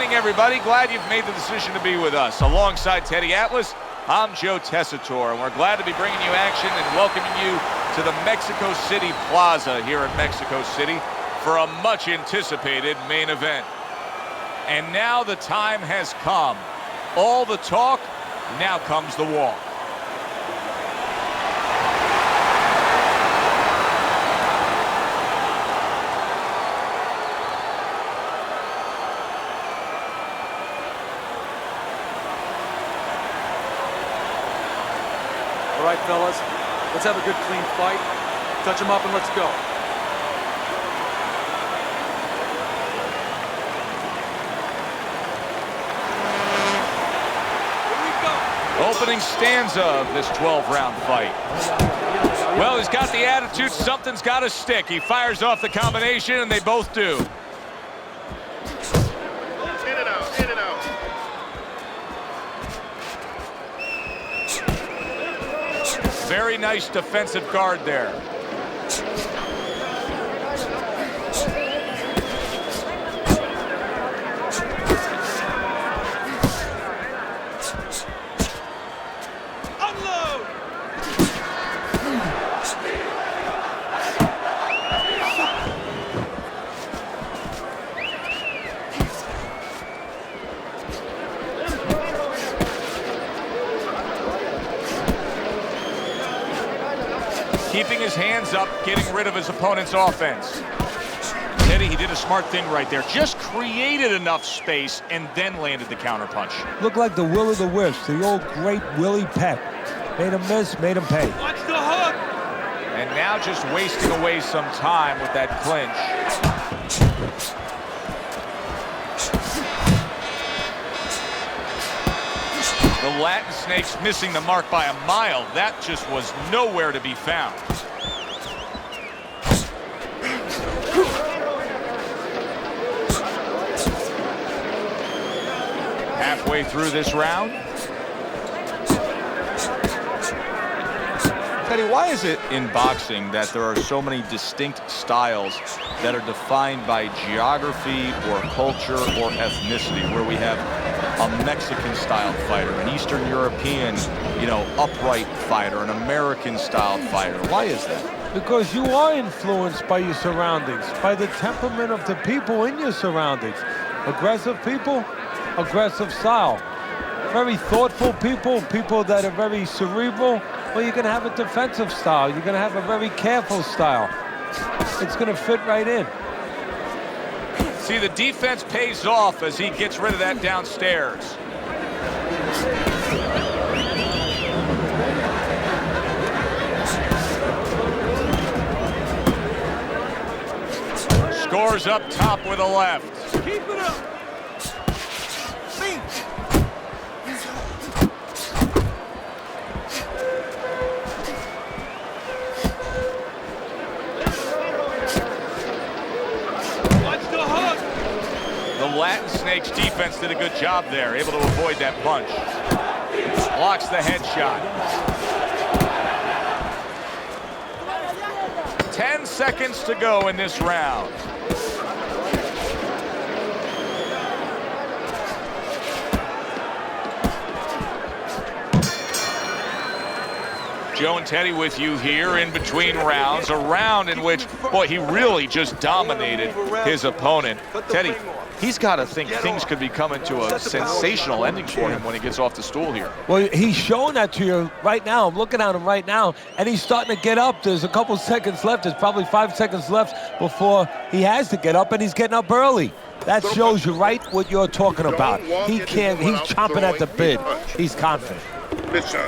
evening, everybody. Glad you've made the decision to be with us. Alongside Teddy Atlas, I'm Joe Tessitore, and we're glad to be bringing you action and welcoming you to the Mexico City Plaza here in Mexico City for a much-anticipated main event. And now the time has come. All the talk, now comes the walk. All right, fellas, let's have a good, clean fight. Touch them up and let's go. Here we go. Opening stanza of this 12-round fight. Well, he's got the attitude, something's got to stick. He fires off the combination, and they both do. In and out, in and out. Very nice defensive guard there. Unload! Keeping his hands up, getting rid of his opponent's offense. Teddy, he did a smart thing right there. Just created enough space and then landed the counterpunch. Looked like the will of the wisp, the old great Willie Peck. Made him miss, made him pay. Watch the hook! And now just wasting away some time with that clinch. The Latin Snake's missing the mark by a mile. That just was nowhere to be found. Halfway through this round. Teddy, why is it in boxing that there are so many distinct styles that are defined by geography or culture or ethnicity, where we have a Mexican-styled fighter, an Eastern European, upright fighter, an American-styled fighter? Why is that? Because you are influenced by your surroundings, by the temperament of the people in your surroundings. Aggressive people, aggressive style. Very thoughtful people, people that are very cerebral, well, you're going to have a defensive style. You're going to have a very careful style. It's going to fit right in. See, the defense pays off as he gets rid of that downstairs. Scores up top with a left. Keep it up! The Latin Snake's defense did a good job there, able to avoid that punch. Blocks the headshot. 10 seconds to go in this round. Joe and Teddy with you here in between rounds. A round in which, boy, he really just dominated his opponent. Teddy, he's got to think things could be coming to a sensational ending for him when he gets off the stool here. Well, he's showing that to you right now. I'm looking at him right now, and he's starting to get up. There's a couple seconds left. There's probably 5 seconds left before he has to get up, and he's getting up early. That shows you right what you're talking about. He can't, he's chomping at the bit. He's confident. Mission.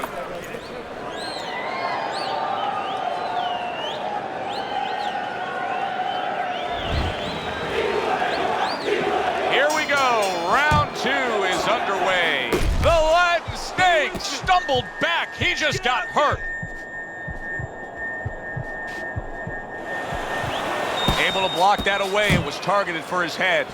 Round 2 is underway. The Latin Snake stumbled back. He just got hurt. Able to block that away. It was targeted for his head.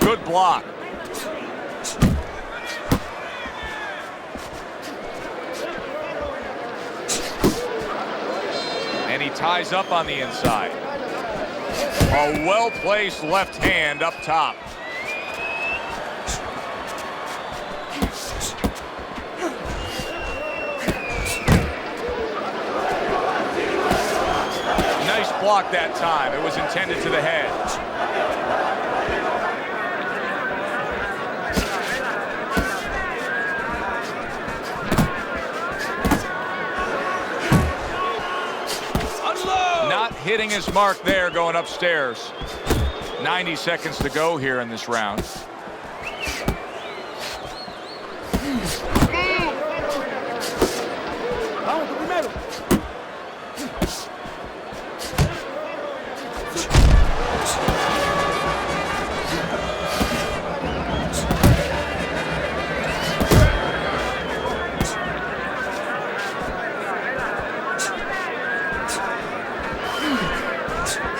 Good block. And he ties up on the inside. A well-placed left hand up top. Nice block that time. It was intended to the head. Not hitting his mark there going upstairs. 90 seconds to go here in this round.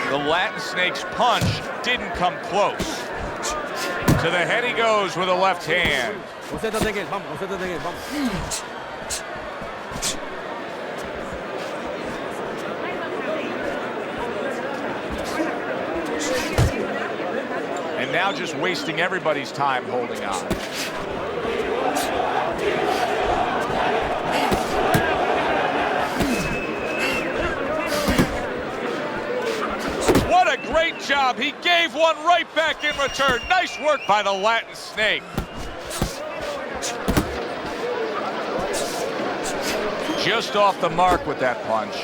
The Latin Snake's punch didn't come close. To the head he goes with a left hand. And now just wasting everybody's time holding on. What a great job. He gave one right back in return. Nice work by the Latin Snake. Just off the mark with that punch.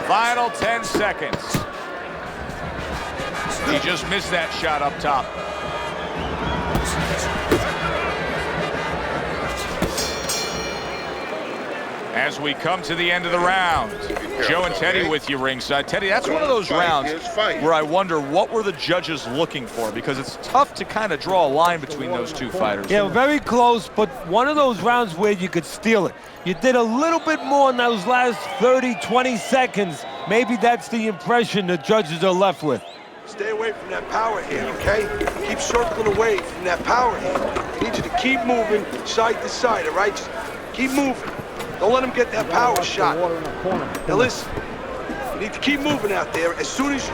Final 10 seconds. He just missed that shot up top. As we come to the end of the round, Joe and Teddy with you ringside. Teddy, that's one of those rounds where I wonder what were the judges looking for, because it's tough to kind of draw a line between those two fighters. Yeah, very close, but one of those rounds where you could steal it. You did a little bit more in those last 30, 20 seconds. Maybe that's the impression the judges are left with. Stay away from that power hand, okay? Keep circling away from that power hand. I need you to keep moving side to side, all right? Just keep moving. Don't let him get that power shot. Now listen, you need to keep moving out there as soon as you...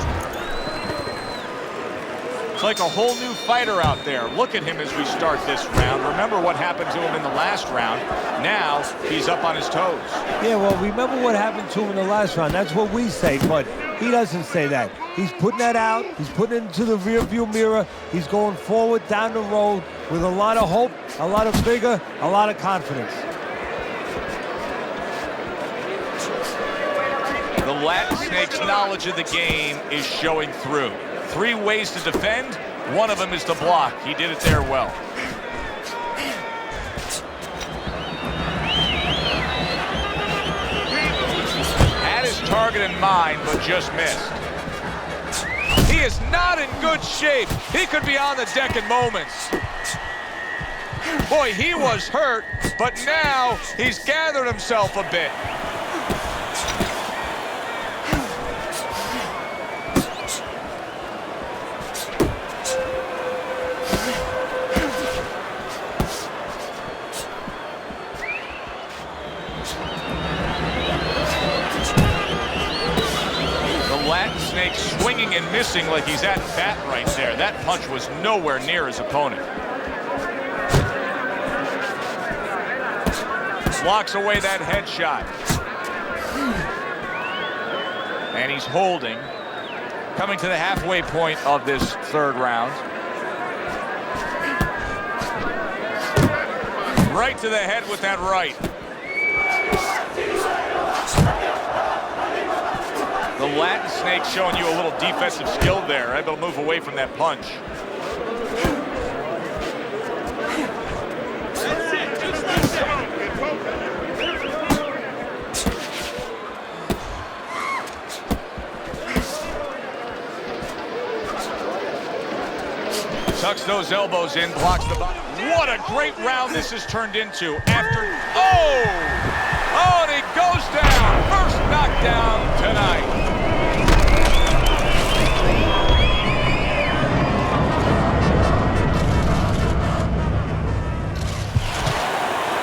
It's like a whole new fighter out there. Look at him as we start this round. Remember what happened to him in the last round. Now he's up on his toes. Yeah, well, remember what happened to him in the last round. That's what we say, but he doesn't say that. He's putting that out. He's putting it into the rearview mirror. He's going forward down the road with a lot of hope, a lot of vigor, a lot of confidence. The Latin Snake's knowledge of the game is showing through. 3 ways to defend. One of them is to block. He did it there well. Had his target in mind, but just missed. He is not in good shape. He could be on the deck in moments. Boy, he was hurt, but now he's gathered himself a bit. Swinging and missing like he's at bat right there. That punch was nowhere near his opponent. Blocks away that headshot. And he's holding. Coming to the halfway point of this third round. Right to the head with that right. The Latin Snake showing you a little defensive skill there, able to move away from that punch. Tucks those those elbows in, blocks the body. What a great round this has turned into after, and he goes down. First knockdown tonight.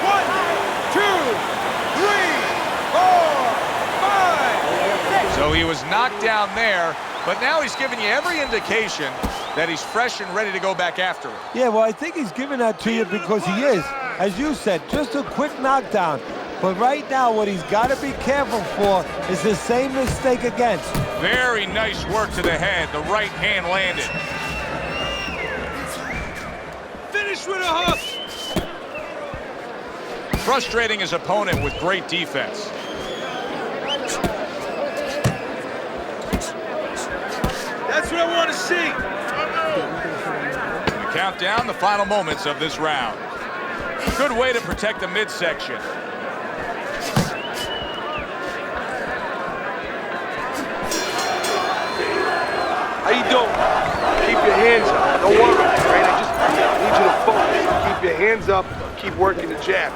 One, two, three, four, five. So he was knocked down there, but now he's giving you every indication that he's fresh and ready to go back after it. Yeah, well, I think he's giving that to you because he is, as you said, just a quick knockdown. But right now, what he's got to be careful for is the same mistake again. Very nice work to the head. The right hand landed. Finish with a hook. Frustrating his opponent with great defense. That's what I want to see. We count down the final moments of this round. Good way to protect the midsection. How you doing? Keep your hands up. Don't worry, right? I just need you to focus. Keep your hands up. Keep working the jab.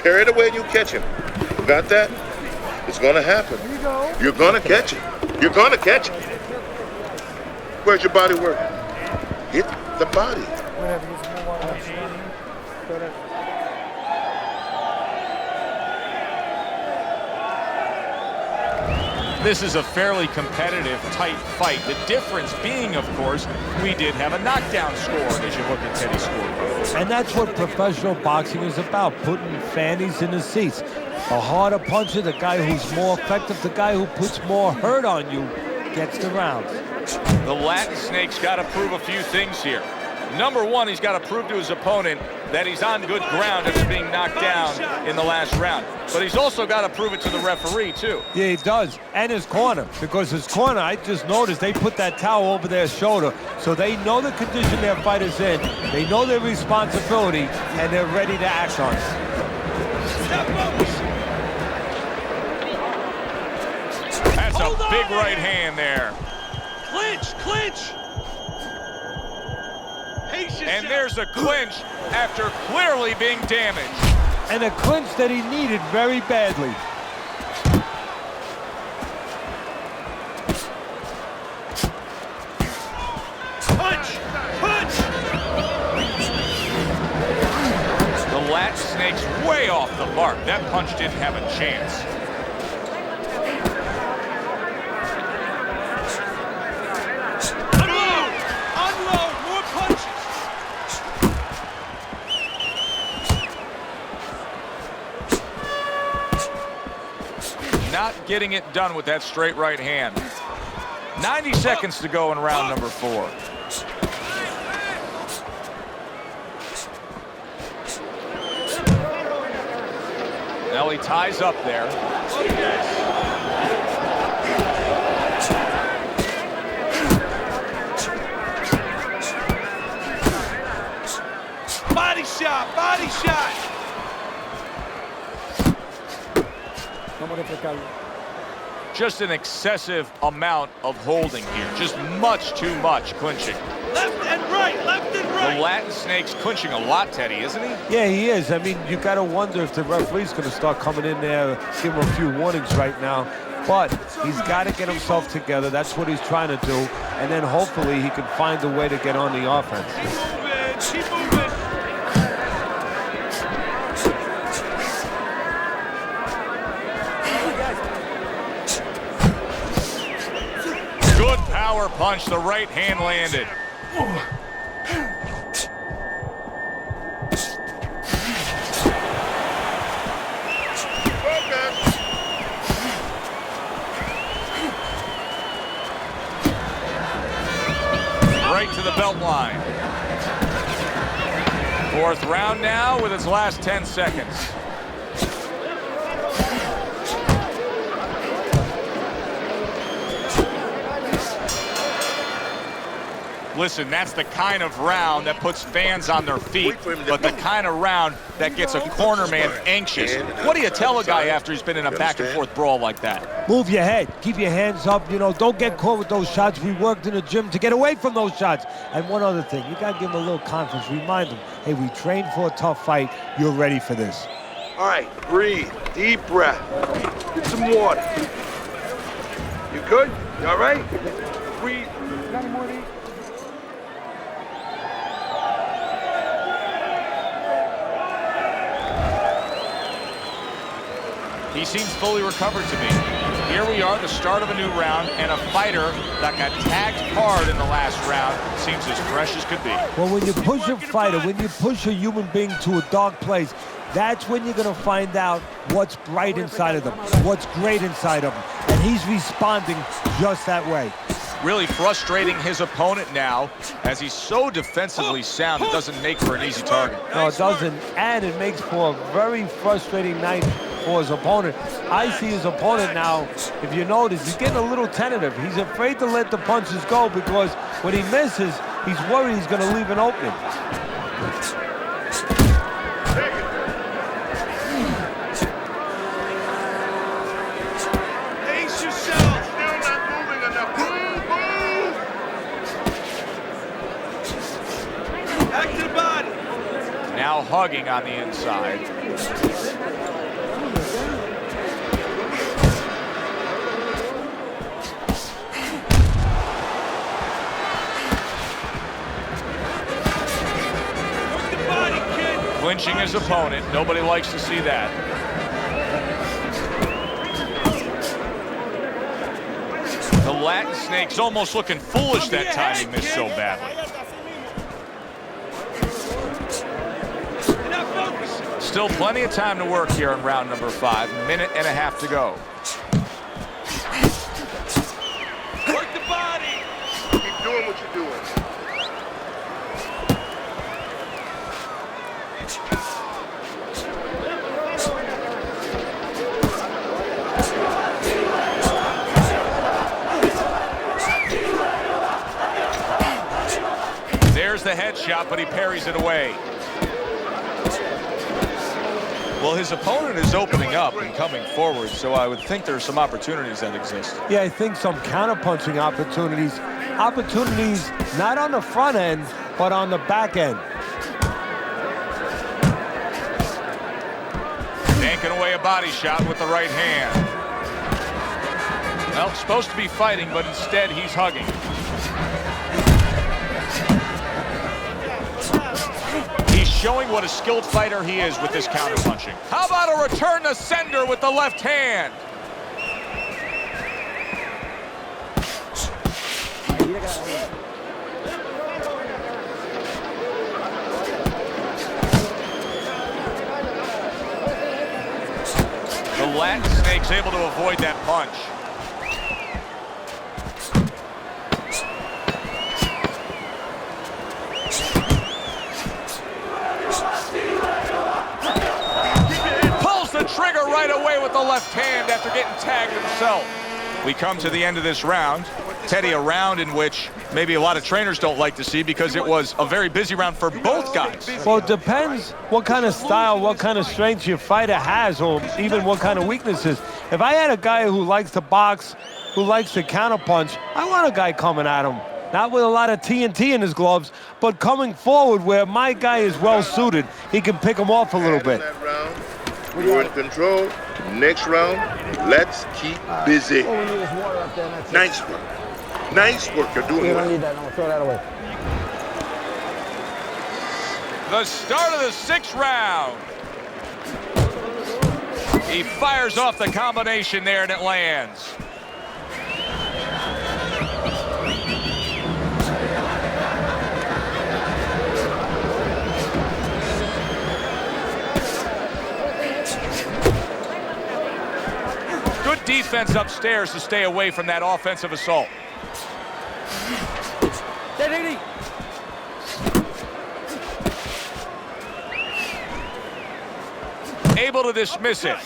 Parry it away and you catch him. You got that? It's gonna happen. You're gonna catch it. You're gonna catch it. Where's your body work? Hit the body. This is a fairly competitive, tight fight. The difference being, of course, we did have a knockdown score as you look at Teddy's score. And that's what professional boxing is about, putting fannies in the seats. A harder puncher, the guy who's more effective, the guy who puts more hurt on you, gets the rounds. The Latin Snake's got to prove a few things here. Number one, he's got to prove to his opponent that he's on good ground after being knocked down in the last round. But he's also got to prove it to the referee, too. Yeah, he does. And his corner. Because his corner, I just noticed, they put that towel over their shoulder. So they know the condition their fighter's in. They know their responsibility, and they're ready to act on it. That's a big right hand there. Clinch, clinch. And there's a clinch after clearly being damaged. And a clinch that he needed very badly. Punch, punch. The Latin Snake's way off the mark. That punch didn't have a chance. Not getting it done with that straight right hand. 90 seconds to go in round number 4. Now he ties up there. Body shot, body shot. Just an excessive amount of holding here. Just much too much clinching. Left and right, left and right. The Latin Snake's clinching a lot, Teddy, isn't he? Yeah, he is. I mean, you got to wonder if the referee's going to start coming in there, give him a few warnings right now. But he's got to get himself together. That's what he's trying to do. And then hopefully he can find a way to get on the offense. Keep moving. Good power punch. The right hand landed. Right to the belt line. 4th round now with its last 10 seconds. Listen, that's the kind of round that puts fans on their feet, but the kind of round that gets a corner man anxious. What do you tell a guy after he's been in a back-and-forth brawl like that? Move your head. Keep your hands up. You know, don't get caught with those shots. We worked in the gym to get away from those shots. And one other thing, you got to give him a little confidence. Remind him, hey, we trained for a tough fight. You're ready for this. All right, breathe. Deep breath. Get some water. You good? You all right? Breathe. Got any more to eat? He seems fully recovered to me. Here we are, the start of a new round, and a fighter that got tagged hard in the last round seems as fresh as could be. Well, when you push a fighter, when you push a human being to a dark place, that's when you're going to find out what's bright inside of them, what's great inside of them. And he's responding just that way. Really frustrating his opponent now, as he's so defensively sound, it doesn't make for an easy target. No, it doesn't, and it makes for a very frustrating night for his opponent. I see his opponent now, if you notice, he's getting a little tentative. He's afraid to let the punches go because when he misses, he's worried he's going to leave an opening. Ace yourself. Still not moving enough. Move. Back to the body. Now hugging on the inside. Clinching his opponent. Nobody likes to see that. The Latin Snake's almost looking foolish that time he missed so badly. Still plenty of time to work here in round number 5. Minute and a half to go. Work the body. Keep doing what you're doing. There's the headshot, but he parries it away. Well, his opponent is opening up and coming forward, so I would think there are some opportunities that exist. Yeah, I think some counterpunching opportunities. Opportunities not on the front end, but on the back end. Yanking away a body shot with the right hand. Well, supposed to be fighting, but instead he's hugging. He's showing what a skilled fighter he is with this counterpunching. How about a return to sender with the left hand? The Latin Snake's able to avoid that punch. Pulls the trigger right away with the left hand after getting tagged himself. We come to the end of this round. Teddy, a round in which maybe a lot of trainers don't like to see because it was a very busy round for both guys. Well, it depends what kind of style, what kind of strength your fighter has, or even what kind of weaknesses. If I had a guy who likes to box, who likes to counterpunch, I want a guy coming at him. Not with a lot of TNT in his gloves, but coming forward where my guy is well-suited. He can pick him off a little bit. You're in control. Next round, let's keep busy. Nice work. Nice work. You're doing well. need that. I'm gonna throw that away. The start of the 6th round. He fires off the combination there and it lands. Good defense upstairs to stay away from that offensive assault. Able to dismiss it.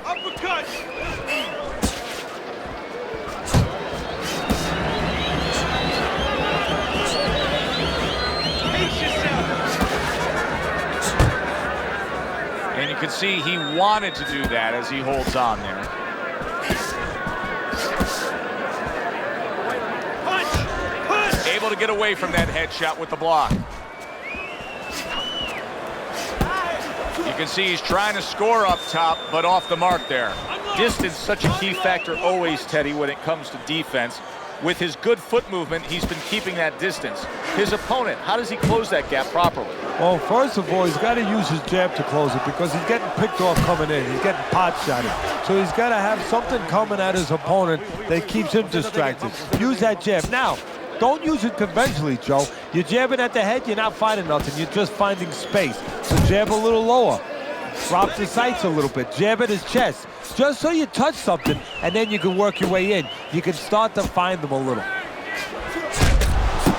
Uppercut. see he wanted to do that as he holds on there. Able to get away from that headshot with the block. You can see he's trying to score up top, but off the mark there. Distance, such a key factor always, Teddy, when it comes to defense. With his good foot movement, he's been keeping that distance. His opponent, how does he close that gap properly? Well, first of all, he's got to use his jab to close it because he's getting picked off coming in. He's getting pot shotted. So he's got to have something coming at his opponent that keeps him distracted. Use that jab. Now, don't use it conventionally, Joe. You're jabbing at the head, you're not finding nothing. You're just finding space. So jab a little lower. Drop the sights a little bit. Jab at his chest. Just so you touch something, and then you can work your way in. You can start to find them a little.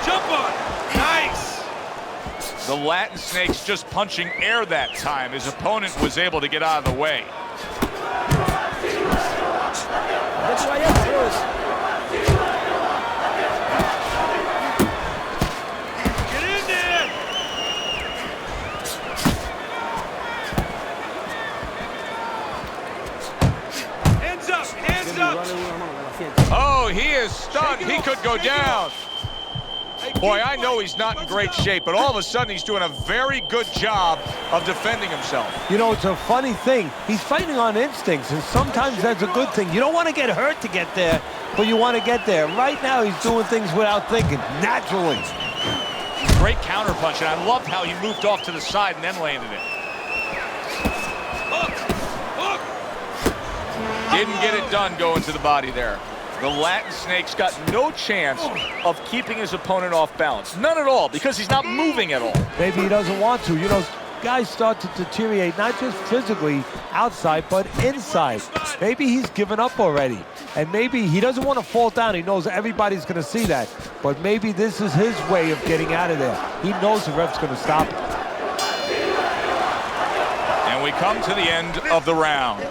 Jump on. Nice. The Latin Snake's just punching air that time. His opponent was able to get out of the way. Get in there. Hands up. Hands up. Oh, he is stunned. He could go down. Boy, I know he's not in great shape, but all of a sudden he's doing a very good job of defending himself. You know, it's a funny thing. He's fighting on instincts, and sometimes that's a good thing. You don't want to get hurt to get there, but you want to get there. Right now, he's doing things without thinking, naturally. Great counterpunch, and I loved how he moved off to the side and then landed it. Hook. Hook. Didn't get it done going to the body there. The Latin Snake's got no chance of keeping his opponent off balance. None at all, because he's not moving at all. Maybe he doesn't want to. You know, guys start to deteriorate, not just physically outside, but inside. Maybe he's given up already. And maybe he doesn't want to fall down. He knows everybody's going to see that. But maybe this is his way of getting out of there. He knows the ref's going to stop him. And we come to the end of the round.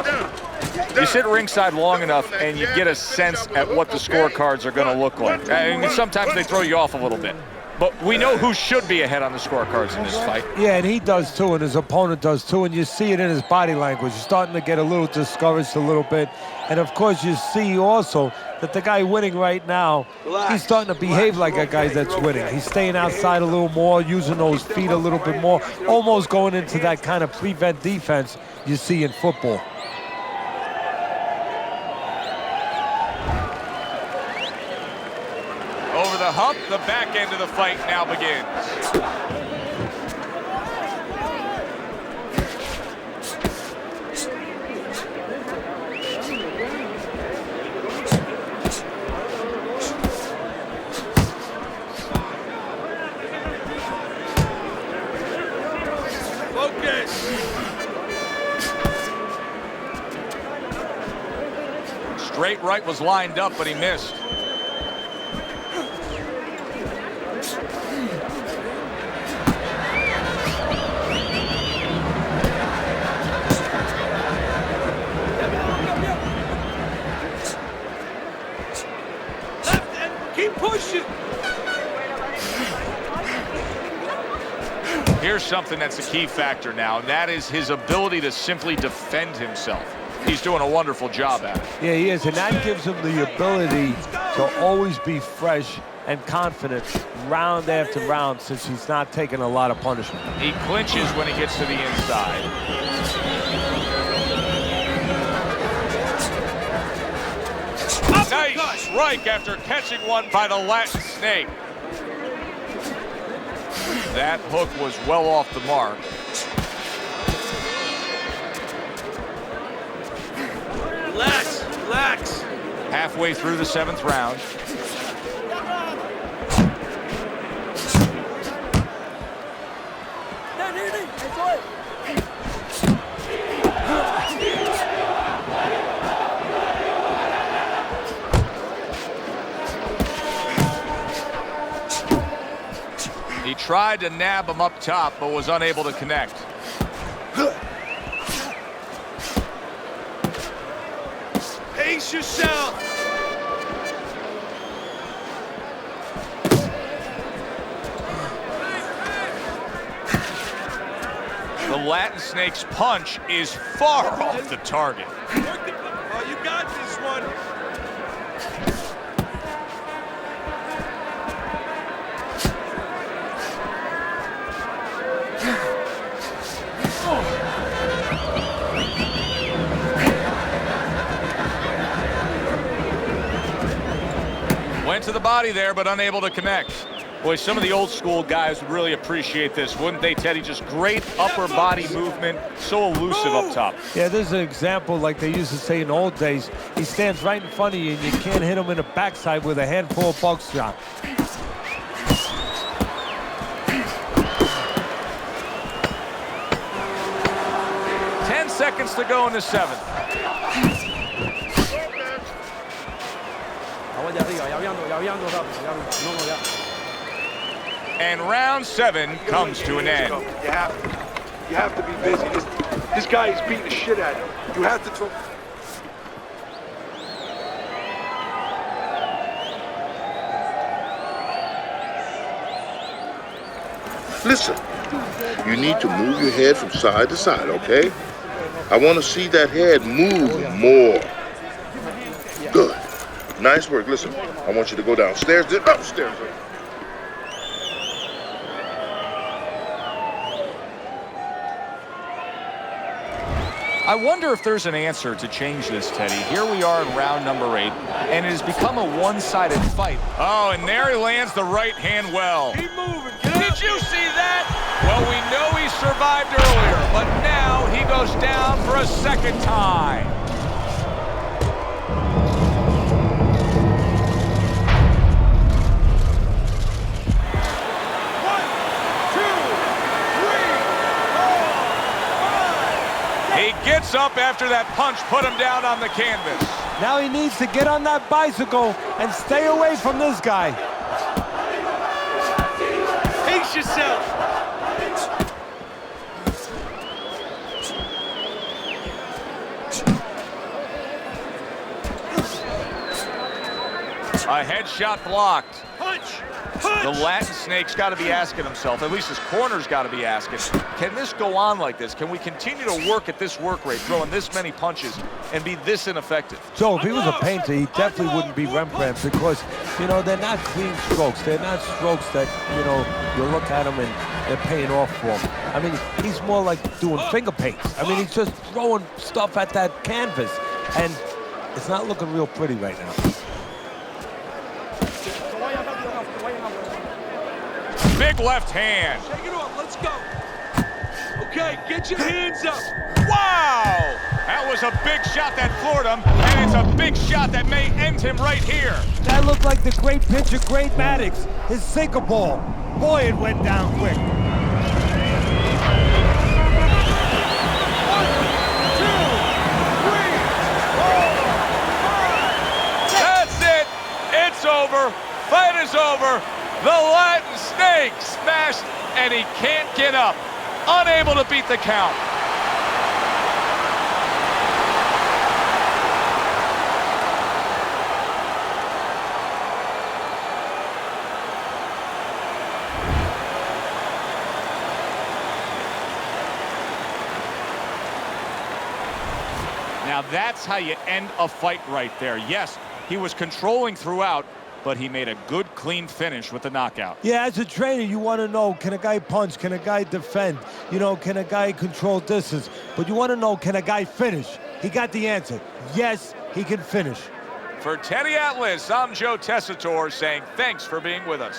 You sit ringside long enough and you get a sense at what the scorecards are going to look like. I mean, sometimes they throw you off a little bit. But we know who should be ahead on the scorecards in this fight. Yeah, and he does too, and his opponent does too, and you see it in his body language. He's starting to get a little discouraged a little bit. And of course, you see also that the guy winning right now, he's starting to behave like a guy that's winning. He's staying outside a little more, using those feet a little bit more, almost going into that kind of prevent defense you see in football. Over the hump, the back end of the fight now begins. Focus. Straight right was lined up, but he missed. Keep pushing. Here's something that's a key factor now, and that is his ability to simply defend himself. He's doing a wonderful job at it. Yeah, he is, and that gives him the ability to always be fresh and confident round after round since he's not taking a lot of punishment. He clinches when he gets to the inside. Nice strike after catching one by the Latin Snake. That hook was well off the mark. Relax, relax. Halfway through the 7th round. He tried to nab him up top, but was unable to connect. Pace yourself. The Latin Snake's punch is far off the target. Oh, you got this one. Went to the body there, but unable to connect. Boy, some of the old school guys would really appreciate this, wouldn't they, Teddy? Just great upper body movement, so elusive up top. Yeah, this is an example like they used to say in the old days. He stands right in front of you and you can't hit him in the backside with a handful of buckshot. Seconds to go in the seventh. And round 7 comes to an end. You have to be busy. This guy is beating the shit out of you. You have to throw. Listen, you need to move your head from side to side, okay? I want to see that head move more. Good. Nice work. Listen, I want you to go downstairs, then upstairs. I wonder if there's an answer to change this, Teddy. Here we are in round number 8, and it has become a one-sided fight. Oh, and there he lands the right hand well. Keep moving. Did you see that? Well, we know he survived earlier, but now he goes down for a second time. He gets up after that punch put him down on the canvas. Now he needs to get on that bicycle and stay away from this guy. Pace yourself. A headshot blocked. Punch. The Latin Snake's got to be asking himself, at least his corner's got to be asking, can this go on like this? Can we continue to work at this work rate, throwing this many punches, and be this ineffective? Joe, if he was a painter, he definitely wouldn't be Rembrandt because, you know, they're not clean strokes. They're not strokes that, you know, you look at them and they're paying off for him. I mean, he's more like doing finger paints. I mean, he's just throwing stuff at that canvas, and it's not looking real pretty right now. Big left hand. Take it off. Let's go. Okay, get your hands up. Wow! That was a big shot that floored him, and it's a big shot that may end him right here. That looked like the great pitcher, Great Maddox, his sinker ball. Boy, it went down quick. 1, 2, 3, 4, 5. That's it. It's over. Fight is over. The Latin Snake smashed, and he can't get up. Unable to beat the count. Now that's how you end a fight right there. Yes, he was controlling throughout, but he made a good, clean finish with the knockout. Yeah, as a trainer, you want to know, can a guy punch? Can a guy defend? You know, can a guy control distance? But you want to know, can a guy finish? He got the answer. Yes, he can finish. For Teddy Atlas, I'm Joe Tessitore saying thanks for being with us.